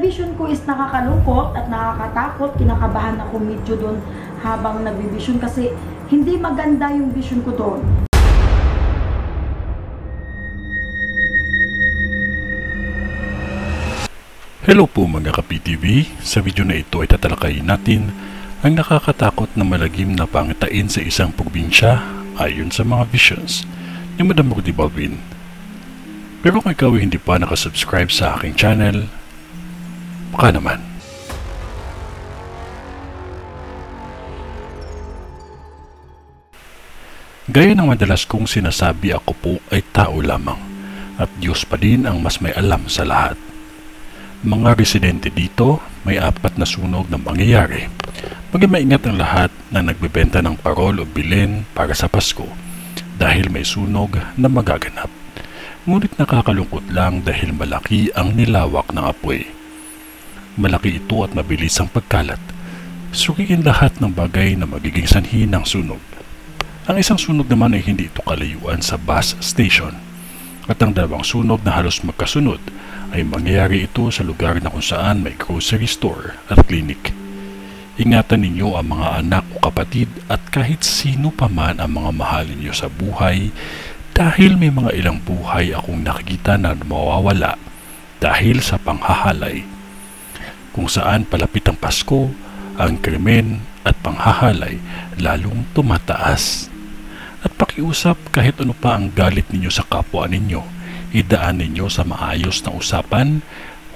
vision ko is nakakalungkot at nakakatakot. Kinakabahan ako medyo doon habang nagbi-vision kasi hindi maganda yung vision ko doon. Hello po mga ka-PTV, sa video na ito ay tatalakayin natin ang nakakatakot na malagim na pangitain sa isang probinsya ayon sa mga visions ni Madam Rudy Balvin. Pero kung ikaw ay hindi pa nakasubscribe sa aking channel, baka naman. Gaya ng madalas kong sinasabi, ako po ay tao lamang at Diyos pa din ang mas may alam sa lahat. Mga residente dito, may 4 na sunog na mangyayari. Maging maingat ang lahat na nagbebenta ng parol o bilin para sa Pasko dahil may sunog na magaganap. Ngunit nakakalungkot lang dahil malaki ang nilawak ng apoy. Malaki ito at mabilis ang pagkalat. Suriin lahat ng bagay na magiging sanhi ng sunog. Ang isang sunog naman ay hindi ito kalayuan sa bus station. At ang 2 sunog na halos magkasunod ay mangyayari ito sa lugar na kung saan may grocery store at clinic. Ingatan ninyo ang mga anak o kapatid at kahit sino pa man ang mga mahal ninyo sa buhay dahil may mga ilang buhay akong nakikita na mawawala dahil sa panghahalay. Kung saan palapit ang Pasko, ang krimen at panghahalay lalong tumataas. At pakiusap kahit ano pa ang galit ninyo sa kapwa ninyo, idaan ninyo sa maayos na usapan.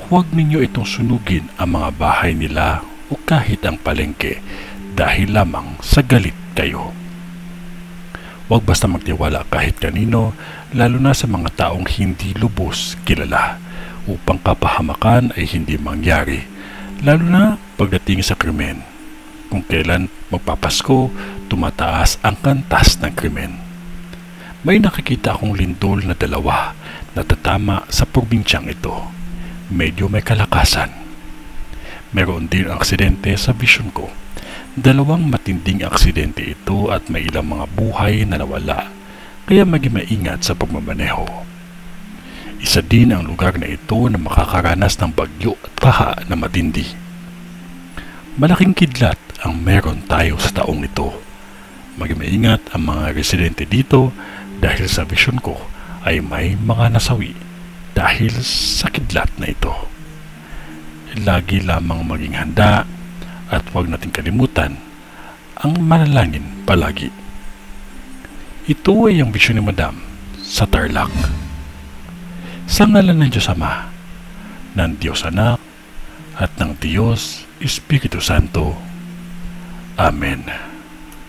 Huwag ninyo itong sunugin ang mga bahay nila o kahit ang palengke dahil lamang sa galit kayo. Huwag basta magtiwala kahit kanino, lalo na sa mga taong hindi lubos kilala, upang kapahamakan ay hindi mangyari, lalo na pagdating sa krimen. Kung kailan magpapasko, tumataas ang kantas ng krimen. May nakikita akong lindol na 2 na tatama sa probinsyang ito. Medyo may kalakasan. Meron din ang aksidente sa vision ko. 2 matinding aksidente ito at may ilang mga buhay na nawala. Kaya maging maingat sa pagmamaneho. Isa din ang lugar na ito na makakaranas ng bagyo at baha na matindi. Malaking kidlat ang meron tayo sa taong ito. Maging maingat ang mga residente dito dahil sa vision ko ay may mga nasawi dahil sa kidlat na ito. Lagi lamang maging handa at huwag nating kalimutan ang manalangin palagi. Ito ay ang vision ni Madam sa Tarlac. Sa ngalan ng Diyos Ama, ng Diyos Anak, at ng Diyos Espiritu Santo. Amen.